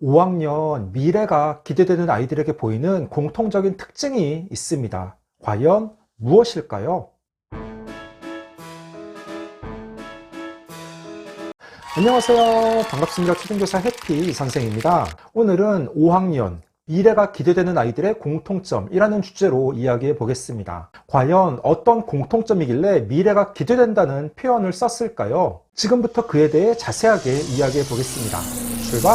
5학년 미래가 기대되는 아이들에게 보이는 공통적인 특징이 있습니다. 과연 무엇일까요? 안녕하세요. 반갑습니다. 초등교사 해피 선생입니다. 오늘은 5학년 미래가 기대되는 아이들의 공통점이라는 주제로 이야기해 보겠습니다. 과연 어떤 공통점이길래 미래가 기대된다는 표현을 썼을까요? 지금부터 그에 대해 자세하게 이야기해 보겠습니다. 출발!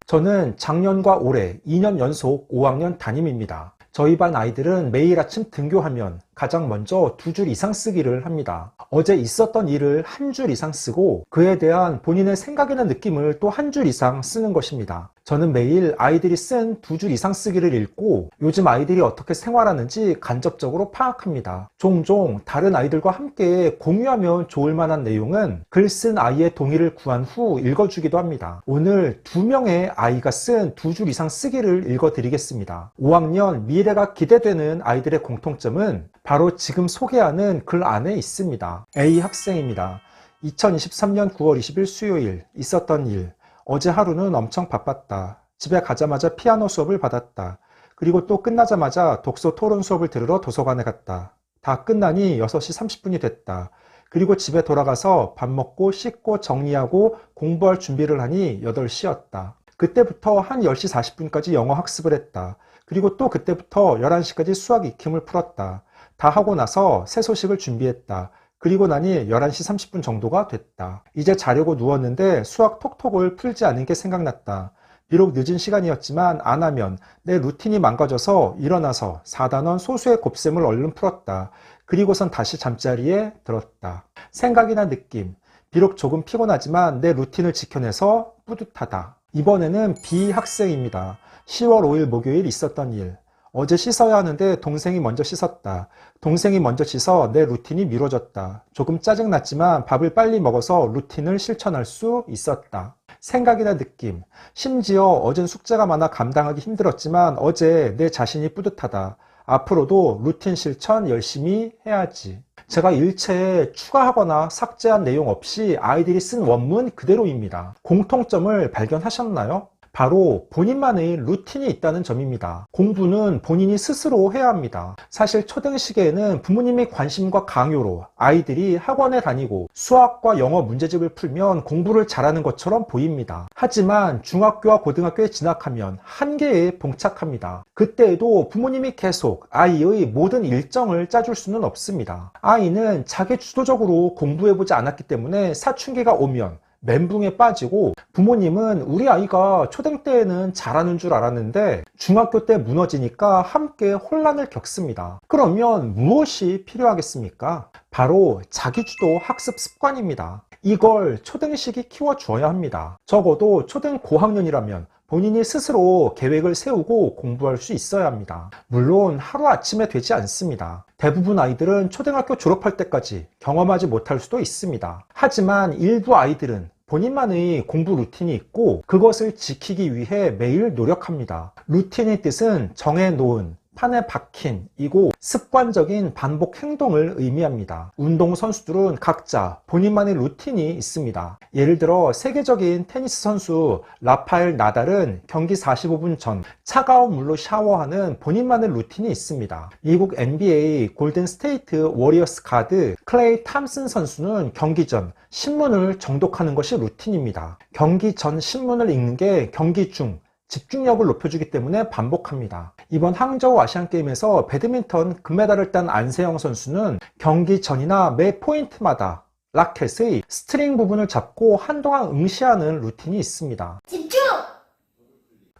저는 작년과 올해 2년 연속 5학년 담임입니다. 저희 반 아이들은 매일 아침 등교하면 가장 먼저 2줄 이상 쓰기를 합니다. 어제 있었던 일을 한 줄 이상 쓰고 그에 대한 본인의 생각이나 느낌을 또 한 줄 이상 쓰는 것입니다. 저는 매일 아이들이 쓴 2줄 이상 쓰기를 읽고 요즘 아이들이 어떻게 생활하는지 간접적으로 파악합니다. 종종 다른 아이들과 함께 공유하면 좋을 만한 내용은 글 쓴 아이의 동의를 구한 후 읽어주기도 합니다. 오늘 2명의 아이가 쓴 2줄 이상 쓰기를 읽어드리겠습니다. 5학년 미래가 기대되는 아이들의 공통점은 바로 지금 소개하는 글 안에 있습니다. A 학생입니다. 2023년 9월 20일 수요일 있었던 일. 어제 하루는 엄청 바빴다. 집에 가자마자 피아노 수업을 받았다. 그리고 또 끝나자마자 독서 토론 수업을 들으러 도서관에 갔다. 다 끝나니 6시 30분이 됐다. 그리고 집에 돌아가서 밥 먹고 씻고 정리하고 공부할 준비를 하니 8시였다. 그때부터 한 10시 40분까지 영어 학습을 했다. 그리고 또 그때부터 11시까지 수학 익힘을 풀었다. 다 하고 나서 새 소식을 준비했다. 그리고 나니 11시 30분 정도가 됐다. 이제 자려고 누웠는데 수학 톡톡을 풀지 않은 게 생각났다. 비록 늦은 시간이었지만 안 하면 내 루틴이 망가져서 일어나서 4단원 소수의 곱셈을 얼른 풀었다. 그리고선 다시 잠자리에 들었다. 생각이나 느낌. 비록 조금 피곤하지만 내 루틴을 지켜내서 뿌듯하다. 이번에는 B 학생입니다. 10월 5일 목요일 있었던 일. 어제 씻어야 하는데 동생이 먼저 씻었다. 동생이 먼저 씻어 내 루틴이 미뤄졌다. 조금 짜증났지만 밥을 빨리 먹어서 루틴을 실천할 수 있었다. 생각이나 느낌. 심지어 어젠 숙제가 많아 감당하기 힘들었지만 어제 내 자신이 뿌듯하다. 앞으로도 루틴 실천 열심히 해야지. 제가 일체에 추가하거나 삭제한 내용 없이 아이들이 쓴 원문 그대로입니다. 공통점을 발견하셨나요? 바로 본인만의 루틴이 있다는 점입니다. 공부는 본인이 스스로 해야 합니다. 사실 초등시기에는 부모님의 관심과 강요로 아이들이 학원에 다니고 수학과 영어 문제집을 풀면 공부를 잘하는 것처럼 보입니다. 하지만 중학교와 고등학교에 진학하면 한계에 봉착합니다. 그때에도 부모님이 계속 아이의 모든 일정을 짜줄 수는 없습니다. 아이는 자기 주도적으로 공부해보지 않았기 때문에 사춘기가 오면 멘붕에 빠지고 부모님은 우리 아이가 초등 때에는 잘하는 줄 알았는데 중학교 때 무너지니까 함께 혼란을 겪습니다. 그러면 무엇이 필요하겠습니까? 바로 자기주도 학습 습관입니다. 이걸 초등 시기 키워주어야 합니다. 적어도 초등 고학년이라면 본인이 스스로 계획을 세우고 공부할 수 있어야 합니다. 물론 하루아침에 되지 않습니다. 대부분 아이들은 초등학교 졸업할 때까지 경험하지 못할 수도 있습니다. 하지만 일부 아이들은 본인만의 공부 루틴이 있고 그것을 지키기 위해 매일 노력합니다. 루틴의 뜻은 정해놓은, 판에 박힌 이고 습관적인 반복 행동을 의미합니다. 운동선수들은 각자 본인만의 루틴이 있습니다. 예를 들어 세계적인 테니스 선수 라파엘 나달은 경기 45분 전 차가운 물로 샤워하는 본인만의 루틴이 있습니다. 미국 NBA 골든 스테이트 워리어스 가드 클레이 탐슨 선수는 경기 전 신문을 정독하는 것이 루틴입니다. 경기 전 신문을 읽는 게 경기 중 집중력을 높여주기 때문에 반복합니다. 이번 항저우 아시안게임에서 배드민턴 금메달을 딴 안세영 선수는 경기 전이나 매 포인트마다 라켓의 스트링 부분을 잡고 한동안 응시하는 루틴이 있습니다. 집중!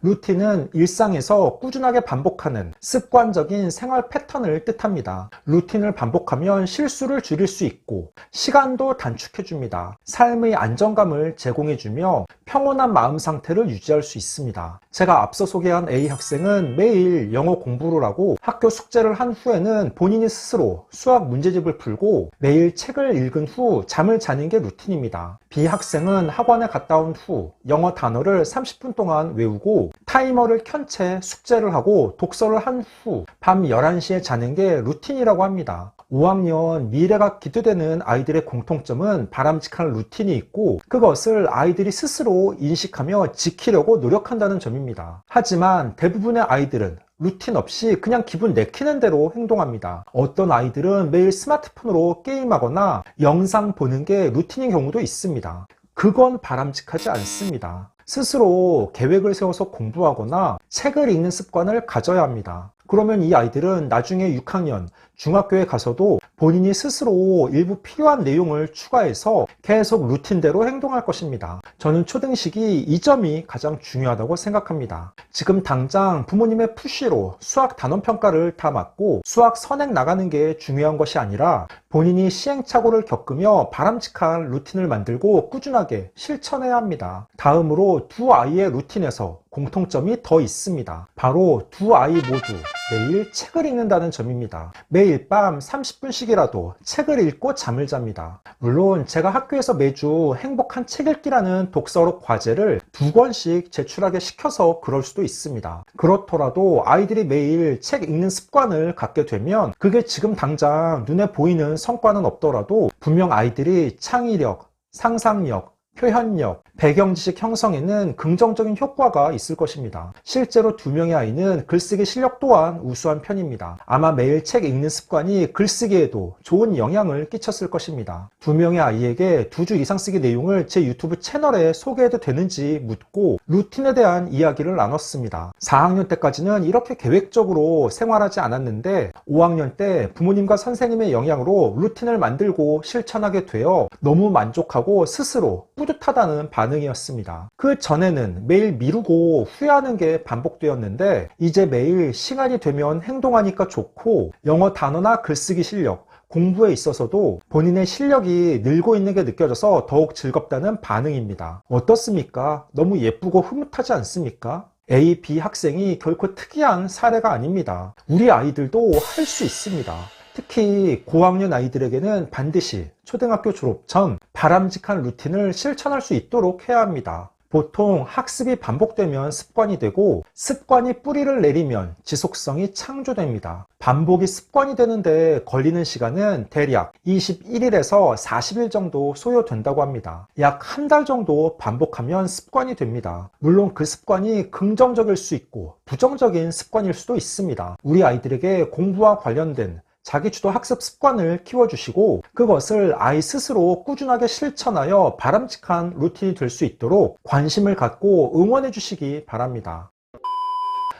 루틴은 일상에서 꾸준하게 반복하는 습관적인 생활 패턴을 뜻합니다. 루틴을 반복하면 실수를 줄일 수 있고 시간도 단축해줍니다. 삶의 안정감을 제공해주며 평온한 마음 상태를 유지할 수 있습니다. 제가 앞서 소개한 A 학생은 매일 영어 공부를 하고 학교 숙제를 한 후에는 본인이 스스로 수학 문제집을 풀고 매일 책을 읽은 후 잠을 자는 게 루틴입니다. B 학생은 학원에 갔다 온 후 영어 단어를 30분 동안 외우고 타이머를 켠 채 숙제를 하고 독서를 한 후 밤 11시에 자는 게 루틴이라고 합니다. 5학년 미래가 기대되는 아이들의 공통점은 바람직한 루틴이 있고 그것을 아이들이 스스로 인식하며 지키려고 노력한다는 점입니다. 하지만 대부분의 아이들은 루틴 없이 그냥 기분 내키는 대로 행동합니다. 어떤 아이들은 매일 스마트폰으로 게임하거나 영상 보는 게 루틴인 경우도 있습니다. 그건 바람직하지 않습니다. 스스로 계획을 세워서 공부하거나 책을 읽는 습관을 가져야 합니다. 그러면 이 아이들은 나중에 6학년, 중학교에 가서도 본인이 스스로 일부 필요한 내용을 추가해서 계속 루틴대로 행동할 것입니다. 저는 초등식이 이 점이 가장 중요하다고 생각합니다. 지금 당장 부모님의 푸시로 수학 단원평가를 다 맞고 수학 선행 나가는 게 중요한 것이 아니라 본인이 시행착오를 겪으며 바람직한 루틴을 만들고 꾸준하게 실천해야 합니다. 다음으로 두 아이의 루틴에서 공통점이 더 있습니다. 바로 두 아이 모두 매일 책을 읽는다는 점입니다. 매일 밤 30분씩이라도 책을 읽고 잠을 잡니다. 물론 제가 학교에서 매주 행복한 책 읽기라는 독서록 과제를 2권씩 제출하게 시켜서 그럴 수도 있습니다. 그렇더라도 아이들이 매일 책 읽는 습관을 갖게 되면 그게 지금 당장 눈에 보이는 성과는 없더라도 분명 아이들이 창의력, 상상력, 표현력, 배경지식 형성에는 긍정적인 효과가 있을 것입니다. 실제로 2명의 아이는 글쓰기 실력 또한 우수한 편입니다. 아마 매일 책 읽는 습관이 글쓰기에도 좋은 영향을 끼쳤을 것입니다. 2명의 아이에게 2주 이상 쓰기 내용을 제 유튜브 채널에 소개해도 되는지 묻고 루틴에 대한 이야기를 나눴습니다. 4학년 때까지는 이렇게 계획적으로 생활하지 않았는데 5학년 때 부모님과 선생님의 영향으로 루틴을 만들고 실천하게 되어 너무 만족하고 스스로 뿌듯하다는 반응이었습니다. 그 전에는 매일 미루고 후회하는 게 반복되었는데 이제 매일 시간이 되면 행동하니까 좋고 영어 단어나 글쓰기 실력, 공부에 있어서도 본인의 실력이 늘고 있는 게 느껴져서 더욱 즐겁다는 반응입니다. 어떻습니까? 너무 예쁘고 흐뭇하지 않습니까? A, B 학생이 결코 특이한 사례가 아닙니다. 우리 아이들도 할 수 있습니다. 특히 고학년 아이들에게는 반드시 초등학교 졸업 전 바람직한 루틴을 실천할 수 있도록 해야 합니다. 보통 학습이 반복되면 습관이 되고 습관이 뿌리를 내리면 지속성이 창조됩니다. 반복이 습관이 되는데 걸리는 시간은 대략 21일에서 40일 정도 소요된다고 합니다. 약 한 달 정도 반복하면 습관이 됩니다. 물론 그 습관이 긍정적일 수 있고 부정적인 습관일 수도 있습니다. 우리 아이들에게 공부와 관련된 자기주도 학습 습관을 키워주시고 그것을 아이 스스로 꾸준하게 실천하여 바람직한 루틴이 될 수 있도록 관심을 갖고 응원해 주시기 바랍니다.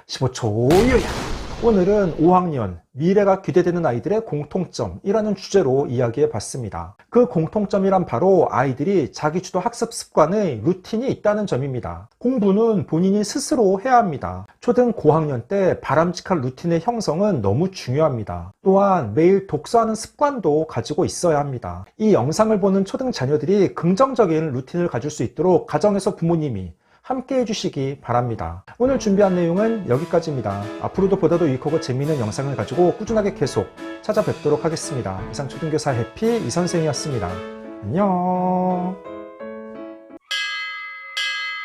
15초 요약! 오늘은 5학년 미래가 기대되는 아이들의 공통점이라는 주제로 이야기해 봤습니다. 그 공통점이란 바로 아이들이 자기주도 학습 습관의 루틴이 있다는 점입니다. 공부는 본인이 스스로 해야 합니다. 초등 고학년 때 바람직한 루틴의 형성은 너무 중요합니다. 또한 매일 독서하는 습관도 가지고 있어야 합니다. 이 영상을 보는 초등 자녀들이 긍정적인 루틴을 가질 수 있도록 가정에서 부모님이 함께 해주시기 바랍니다. 오늘 준비한 내용은 여기까지입니다. 앞으로도 보다 더 유익하고 재미있는 영상을 가지고 꾸준하게 계속 찾아뵙도록 하겠습니다. 이상 초등교사 해피 이선생이었습니다. 안녕.